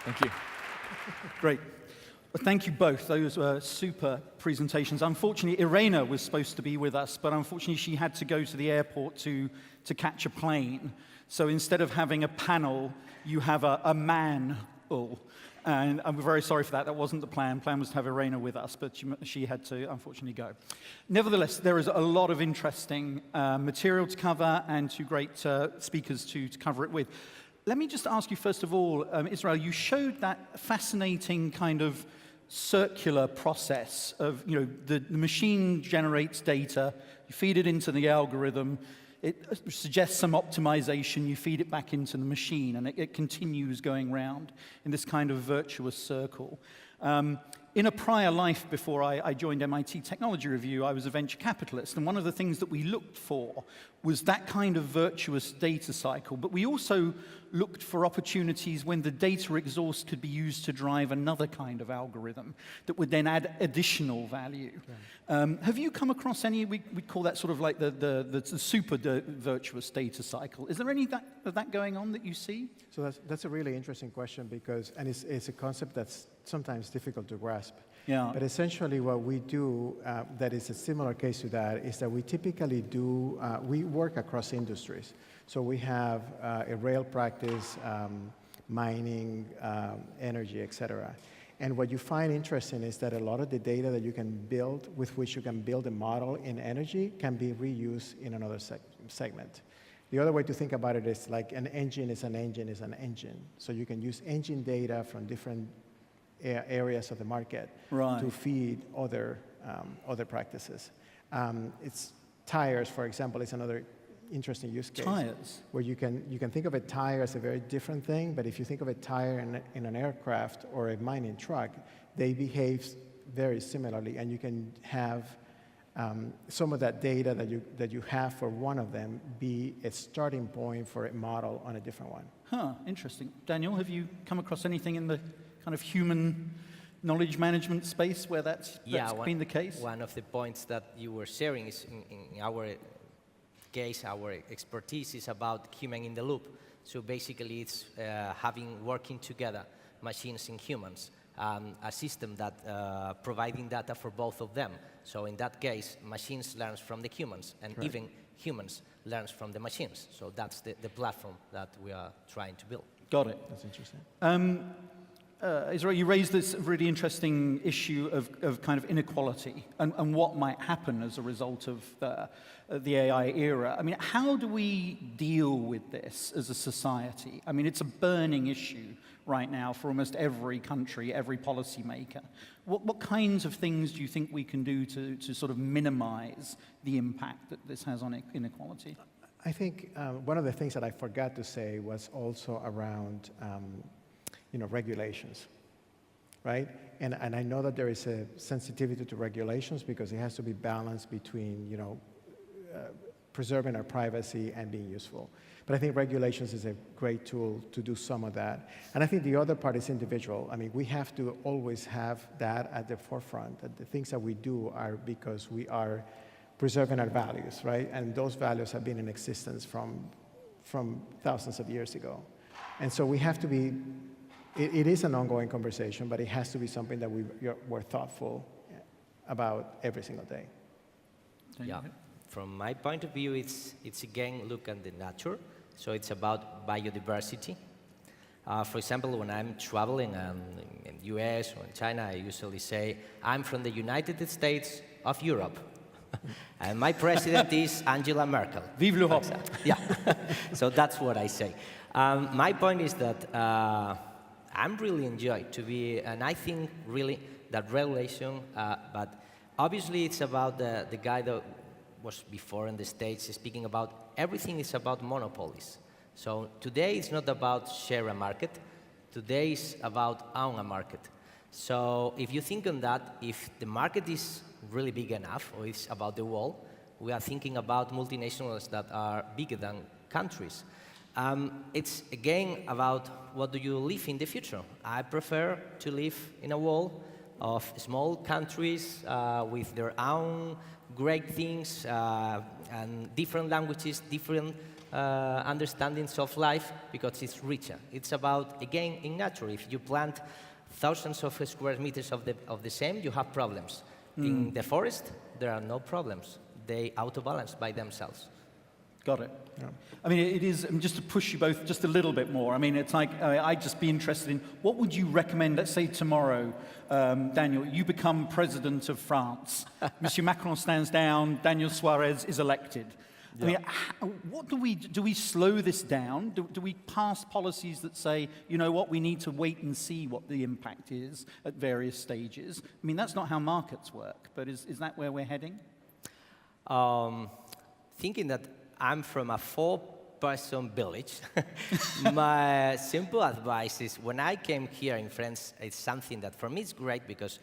Thank you. Great. Well, thank you both. Those were super presentations. Unfortunately, Irene was supposed to be with us, but unfortunately she had to go to the airport to catch a plane. So instead of having a panel, you have a man-ul. And I'm very sorry for that. That wasn't the plan. The plan was to have Irene with us, but she had to, unfortunately, go. Nevertheless, there is a lot of interesting material to cover and two great speakers to cover it with. Let me just ask you, first of all, Israel, you showed that fascinating kind of circular process of, the machine generates data, you feed it into the algorithm, it suggests some optimization, you feed it back into the machine, and it continues going round in this kind of virtuous circle. In a prior life, before I joined MIT Technology Review, I was a venture capitalist, and one of the things that we looked for was that kind of virtuous data cycle, but we also looked for opportunities when the data exhaust could be used to drive another kind of algorithm that would then add additional value. Right. Have you come across any, we call that sort of like the super virtuous data cycle. Is there any of that going on that you see? So that's a really interesting question because, and it's a concept that's sometimes difficult to grasp. Yeah. But essentially what we do that is a similar case to that is that we typically do, we work across industries. So we have a rail practice, mining, energy, et cetera. And what you find interesting is that a lot of the data that you can build, with which you can build a model in energy, can be reused in another segment. The other way to think about it is like an engine is an engine is an engine. So you can use engine data from different areas of the market to feed other practices. It's tires, for example, is another interesting use case. Tires? Where you can think of a tire as a very different thing, but if you think of a tire in an aircraft or a mining truck, they behave very similarly, and you can have some of that data that you have for one of them be a starting point for a model on a different one. Huh, interesting. Daniel, have you come across anything in the kind of human knowledge management space where that's been the case? One of the points that you were sharing is in our case, our expertise is about human in the loop. So basically it's working together, machines and humans, a system that providing data for both of them. So in that case, machines learn from the humans, and even humans learn from the machines. So that's the platform that we are trying to build. Got it. That's interesting. Israel, you raised this really interesting issue of kind of inequality and what might happen as a result of the AI era. I mean, how do we deal with this as a society? I mean, it's a burning issue right now for almost every country, every policymaker. What kinds of things do you think we can do to sort of minimize the impact that this has on inequality? I think one of the things that I forgot to say was also around regulations, right? And I know that there is a sensitivity to regulations because it has to be balanced between, preserving our privacy and being useful. But I think regulations is a great tool to do some of that. And I think the other part is individual. I mean, we have to always have that at the forefront, that the things that we do are because we are preserving our values, right? And those values have been in existence from thousands of years ago. And so we have to be, it is an ongoing conversation, but it has to be something that we're thoughtful about every single day. Yeah. From my point of view, it's again look at the nature. So it's about biodiversity. For example, when I'm traveling in the US or in China, I usually say, I'm from the United States of Europe. And my president is Angela Merkel. Vive l'Europe. Yeah, so that's what I say. My point is that I'm really enjoyed to be, and I think really that regulation, but obviously it's about the guy that was before in the States speaking about everything is about monopolies. So today it's not about share a market, today it's about own a market. So if you think on that, if the market is really big enough, or it's about the world, we are thinking about multinationals that are bigger than countries. It's again about what do you live in the future. I prefer to live in a world of small countries with their own great things and different languages, different understandings of life because it's richer. It's about, again, in nature. If you plant thousands of square meters of the same, you have problems. In the forest, there are no problems. They auto-balance by themselves. Got it. Yeah. I mean, it is, just to push you both just a little bit more, I mean, it's like, I'd just be interested in, what would you recommend, let's say tomorrow, Daniel, you become president of France. Monsieur Macron stands down, Daniel Suarez is elected. Yeah. I mean, what do we slow this down? Do we pass policies that say, you know what, we need to wait and see what the impact is at various stages? I mean, that's not how markets work, but is that where we're heading? Thinking that I'm from a 4-person village, my simple advice is when I came here in France, it's something that for me is great because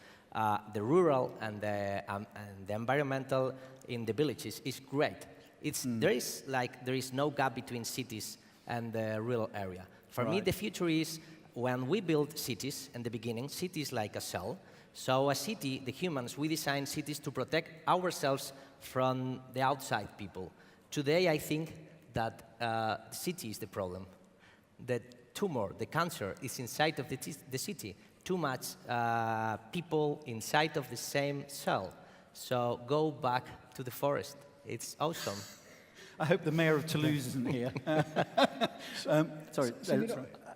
the rural and the environmental in the villages is great. There is no gap between cities and the rural area. For me, the future is when we build cities in the beginning, cities like a cell. So a city, the humans, we design cities to protect ourselves from the outside people. Today, I think that the city is the problem. The tumor, the cancer, is inside of the city. Too much people inside of the same cell. So go back to the forest. It's awesome. I hope the mayor of Toulouse isn't here. Sorry.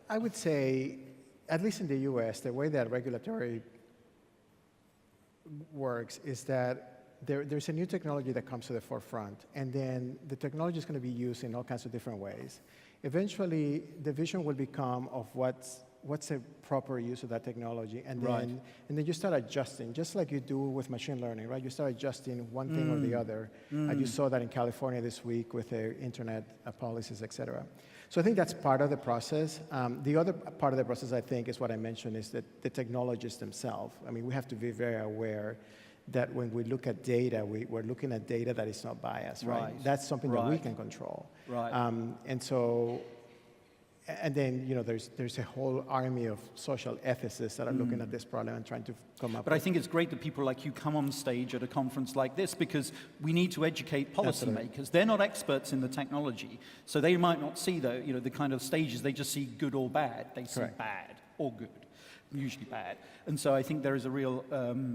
I would say, at least in the US, the way that regulatory works is that there's a new technology that comes to the forefront, and then the technology is going to be used in all kinds of different ways. Eventually, the vision will become of what's a proper use of that technology, and then you start adjusting, just like you do with machine learning, right? You start adjusting one thing or the other. And you saw that in California this week with the internet policies, et cetera. So I think that's part of the process. The other part of the process, I think, is what I mentioned, is that the technologists themselves. I mean, we have to be very aware that when we look at data, we're looking at data that is not biased, right? That's something that we can control. And then, you know, there's a whole army of social ethicists that are looking at this problem and trying to come up with. But I think it's great that people like you come on stage at a conference like this because we need to educate policymakers. They're not experts in the technology, so they might not see the kind of stages. They just see good or bad. They see bad or good. Usually bad. And so I think there is a real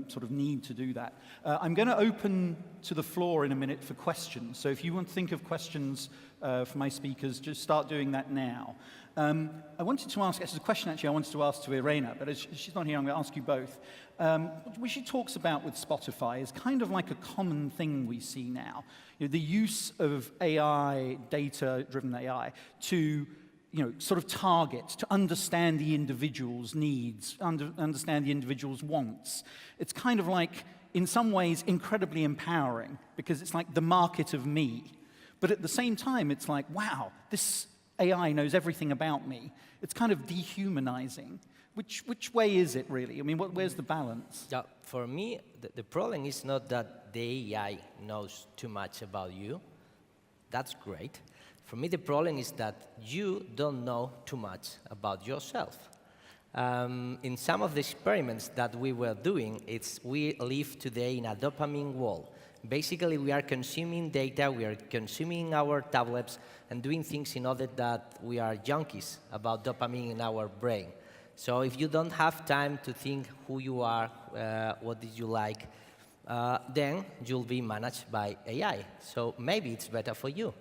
sort of need to do that. I'm going to open to the floor in a minute for questions. So if you want to think of questions for my speakers, just start doing that now. I wanted to ask, this is a question actually I wanted to ask to Irene, but as she's not here, I'm going to ask you both. What she talks about with Spotify is kind of like a common thing we see now. You know, the use of AI, data-driven AI, to sort of target, to understand the individual's needs, understand the individual's wants. It's kind of like, in some ways, incredibly empowering, because it's like the market of me. But at the same time, it's like, wow, this AI knows everything about me. It's kind of dehumanizing. Which way is it, really? I mean, where's the balance? Yeah, for me, the problem is not that the AI knows too much about you. That's great. For me, the problem is that you don't know too much about yourself. In some of the experiments that we were doing, we live today in a dopamine wall. Basically, we are consuming data, we are consuming our tablets, and doing things in order that we are junkies about dopamine in our brain. So if you don't have time to think who you are, what did you like, then you'll be managed by AI. So maybe it's better for you.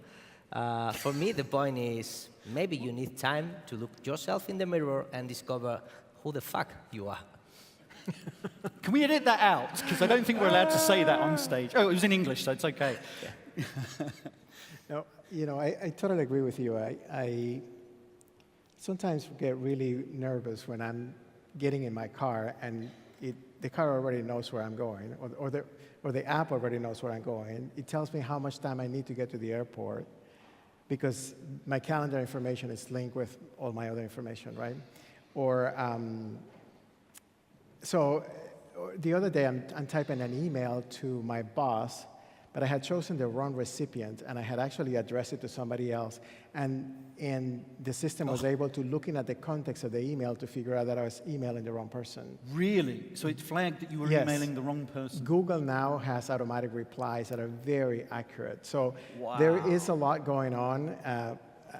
For me, the point is maybe you need time to look yourself in the mirror and discover who the fuck you are. Can we edit that out? Because I don't think we're allowed to say that on stage. Oh, it was in English, so it's okay. Yeah. No, I totally agree with you. I sometimes get really nervous when I'm getting in my car and the car already knows where I'm going, or the app already knows where I'm going. It tells me how much time I need to get to the airport because my calendar information is linked with all my other information, right? So the other day, I'm typing an email to my boss but I had chosen the wrong recipient, and I had actually addressed it to somebody else, and the system was able to, looking at the context of the email, to figure out that I was emailing the wrong person. Really? So it flagged that you were Yes. emailing the wrong person? Google now has automatic replies that are very accurate. So Wow. there is a lot going on,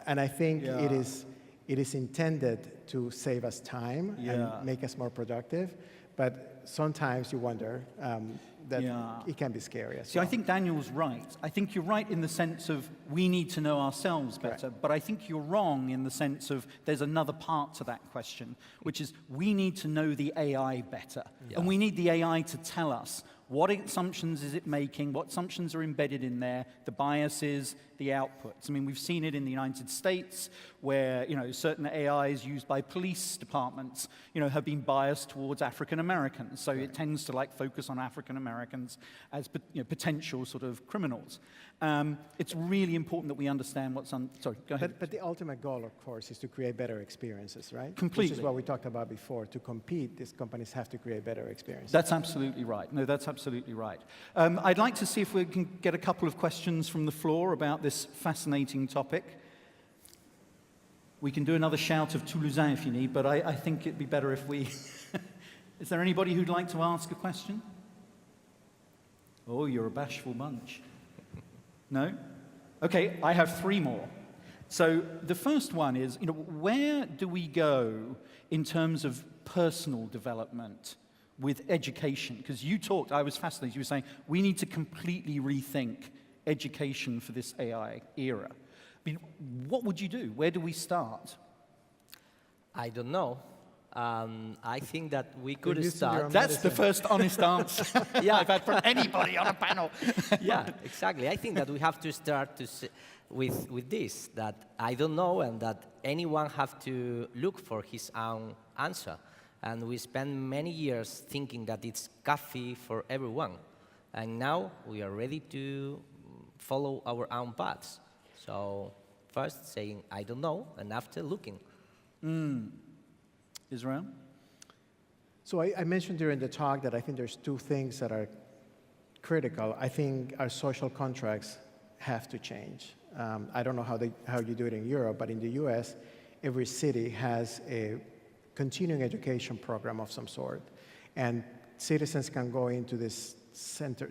and I think Yeah. it is intended to save us time Yeah. and make us more productive, but sometimes you wonder that Yeah. it can be scary as See, well. I think Daniel's right. I think you're right in the sense of we need to know ourselves better, but I think you're wrong in the sense of there's another part to that question, which is we need to know the AI better. Yeah. And we need the AI to tell us what assumptions is it making, what assumptions are embedded in there, the biases, the outputs. I mean, we've seen it in the United States where, certain AIs used by police departments, have been biased towards African Americans. So it tends to focus on African Americans as potential sort of criminals. It's really important that we understand what's sorry, go ahead. But the ultimate goal, of course, is to create better experiences, right? Completely. Which is what we talked about before. To compete, these companies have to create better experiences. That's absolutely right. No, that's absolutely right. I'd like to see if we can get a couple of questions from the floor about this fascinating topic. We can do another shout of Toulousain if you need, but I think it'd be better if we... Is there anybody who'd like to ask a question? Oh, you're a bashful bunch. No? Okay, I have three more. So the first one is, where do we go in terms of personal development with education? Because I was fascinated, you were saying we need to completely rethink education for this AI era. I mean, what would you do? Where do we start? I don't know. I think that we could used to be start. on That's the first honest answer I've had from anybody on a panel. Yeah, exactly. I think that we have to start with this, that I don't know, and that anyone have to look for his own answer. And we spend many years thinking that it's coffee for everyone. And now we are ready to follow our own paths. So first saying, I don't know, and after looking. Israel? So I mentioned during the talk that I think there's two things that are critical. I think our social contracts have to change. I don't know how you do it in Europe, but in the US, every city has a continuing education program of some sort. And citizens can go into this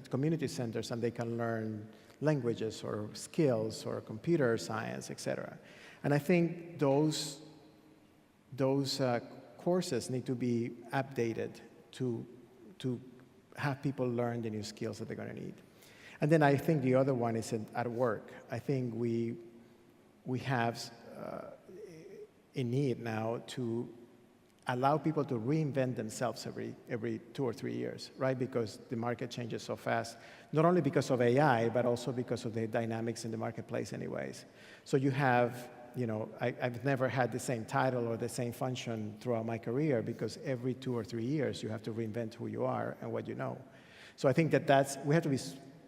community centers, and they can learn languages or skills or computer science, etc. And I think those courses need to be updated to have people learn the new skills that they're going to need. And then I think the other one is at work. I think we have a need now to allow people to reinvent themselves every 2 or 3 years, right? Because the market changes so fast, not only because of AI, but also because of the dynamics in the marketplace anyways. So you have, I've never had the same title or the same function throughout my career, because every 2 or 3 years you have to reinvent who you are and what you know. So I think we have to be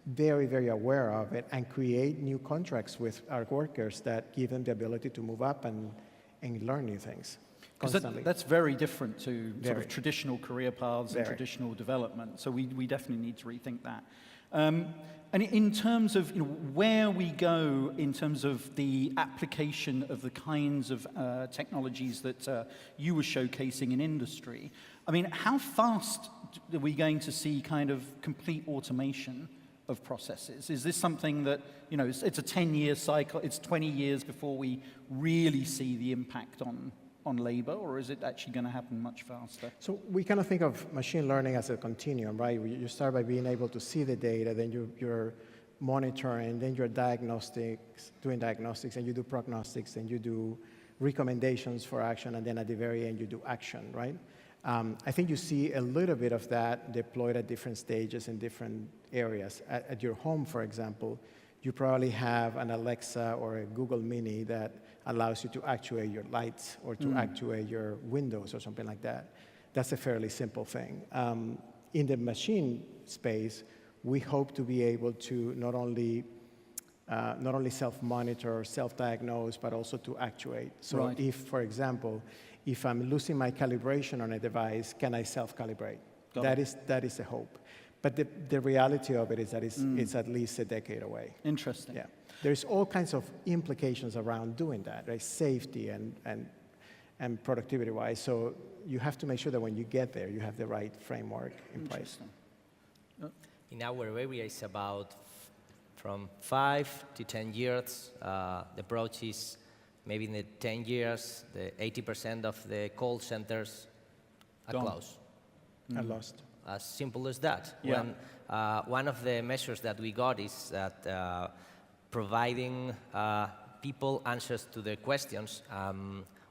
very, very aware of it and create new contracts with our workers that give them the ability to move up and learn new things. Because that's very different to sort of traditional career paths and Very. traditional development. So we definitely need to rethink that. And in terms of where we go in terms of the application of the kinds of technologies that you were showcasing in industry, I mean, how fast are we going to see kind of complete automation of processes? Is this something that, it's a 10-year cycle, it's 20 years before we really see the impact on labor, or is it actually going to happen much faster? So we kind of think of machine learning as a continuum, right? You start by being able to see the data, then you're monitoring, then you're doing diagnostics, and you do prognostics, and you do recommendations for action, and then at the very end you do action, right? I think you see a little bit of that deployed at different stages in different areas. At your home, for example, you probably have an Alexa or a Google Mini that allows you to actuate your lights or to actuate your windows or something like that. That's a fairly simple thing. In the machine space, we hope to be able to not only self-monitor or self-diagnose, but also to actuate. So Right. if, for example, if I'm losing my calibration on a device, can I self-calibrate? That is the hope. But the reality of it is that it's at least a decade away. Interesting. Yeah. There's all kinds of implications around doing that, right? Safety and productivity-wise. So you have to make sure that when you get there, you have the right framework in place. In our area, it's about from 5 to 10 years. The approach is maybe in the 10 years, the 80% of the call centers are Gone. closed. And lost. As simple as that. Yeah. When, one of the measures that we got is that providing people answers to their questions.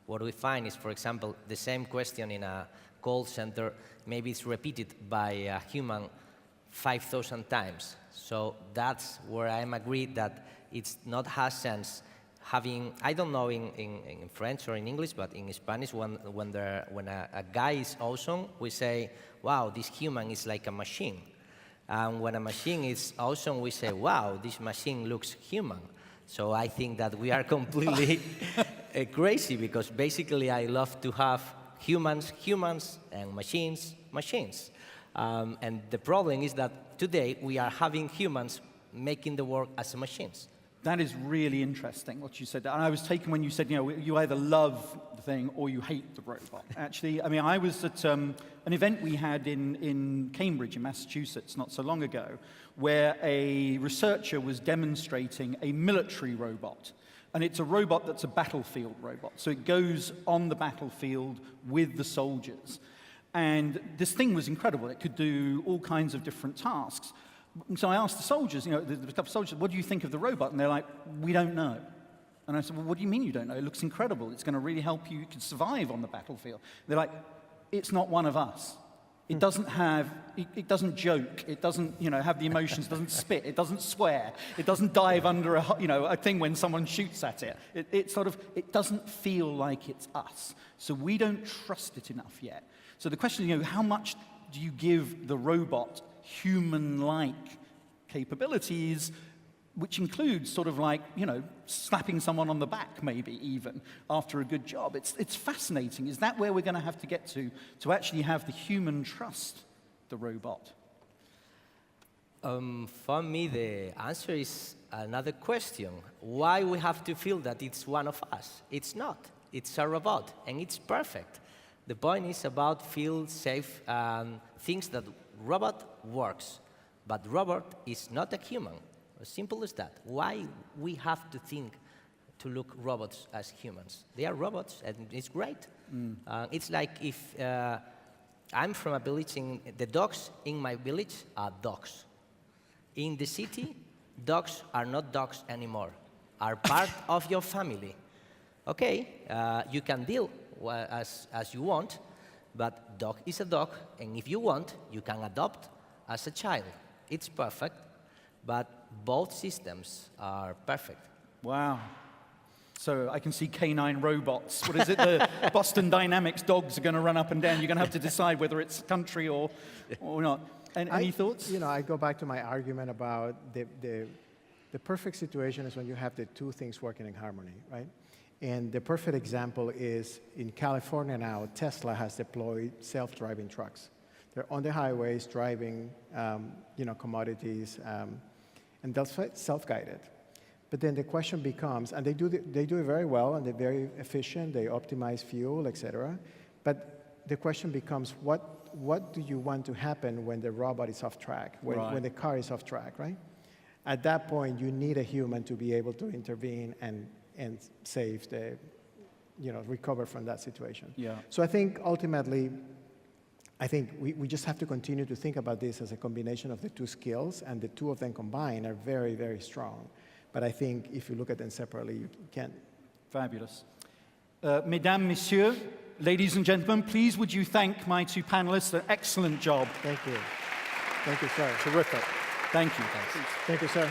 What we find is, for example, the same question in a call center, maybe it's repeated by a human 5,000 times. So that's where I'm agreed that it's not has sense having, I don't know in French or in English, but in Spanish, when a guy is awesome, we say, wow, this human is like a machine. And when a machine is awesome, we say, wow, this machine looks human. So I think that we are completely crazy, because basically I love to have humans, and machines, machines. And the problem is that today we are having humans making the work as machines. That is really interesting, what you said. And I was taken when you said, you know, you either love the thing or you hate the robot. Actually, I mean, I was at an event we had in Cambridge, in Massachusetts, not so long ago, where a researcher was demonstrating a military robot. And it's a robot that's a battlefield robot. So it goes on the battlefield with the soldiers. And this thing was incredible. It could do all kinds of different tasks. So I asked the soldiers, you know, the couple of soldiers, what do you think of the robot? And they're like, we don't know. And I said, well, what do you mean you don't know? It looks incredible. It's going to really help you. You can survive on the battlefield. They're like, it's not one of us. It doesn't have, it doesn't joke. It doesn't, you know, have the emotions. It doesn't spit. It doesn't swear. It doesn't dive under a thing when someone shoots at it. It doesn't feel like it's us. So we don't trust it enough yet. So the question is, you know, how much do you give the robot human-like capabilities, which includes sort of like, you know, slapping someone on the back, maybe even, after a good job. It's fascinating. Is that where we're going to have to get to actually have the human trust the robot? For me, the answer is another question. Why we have to feel that it's one of us? It's not. It's a robot, and it's perfect. The point is about feel safe, things that robot works, but robot is not a human. As simple as that. Why we have to think to look robots as humans? They are robots, and it's great. It's like if I'm from a village, the dogs in my village are dogs. In the city, dogs are not dogs anymore, are part of your family. Okay, you can deal as you want, but dog is a dog, and if you want, you can adopt as a child. It's perfect, but both systems are perfect. Wow. So I can see canine robots. What is it? The Boston Dynamics dogs are going to run up and down. You're going to have to decide whether it's country or not. And any thoughts? You know, I go back to my argument about the perfect situation is when you have the two things working in harmony, right? And the perfect example is in California now, Tesla has deployed self-driving trucks. They're on the highways driving, commodities, and they're self-guided. But then the question becomes, and they do it very well, and they're very efficient. They optimize fuel, etc. But the question becomes, what do you want to happen when the robot is off track, when the car is off track, right? At that point, you need a human to be able to intervene and save the, recover from that situation. Yeah. So I think ultimately, we just have to continue to think about this as a combination of the two skills, and the two of them combined are very, very strong. But I think if you look at them separately, you can't. Fabulous. Mesdames, Messieurs, ladies and gentlemen, please would you thank my two panelists? An excellent job. Thank you. Thank you, sir. Terrific. Thank you. Thank you, sir.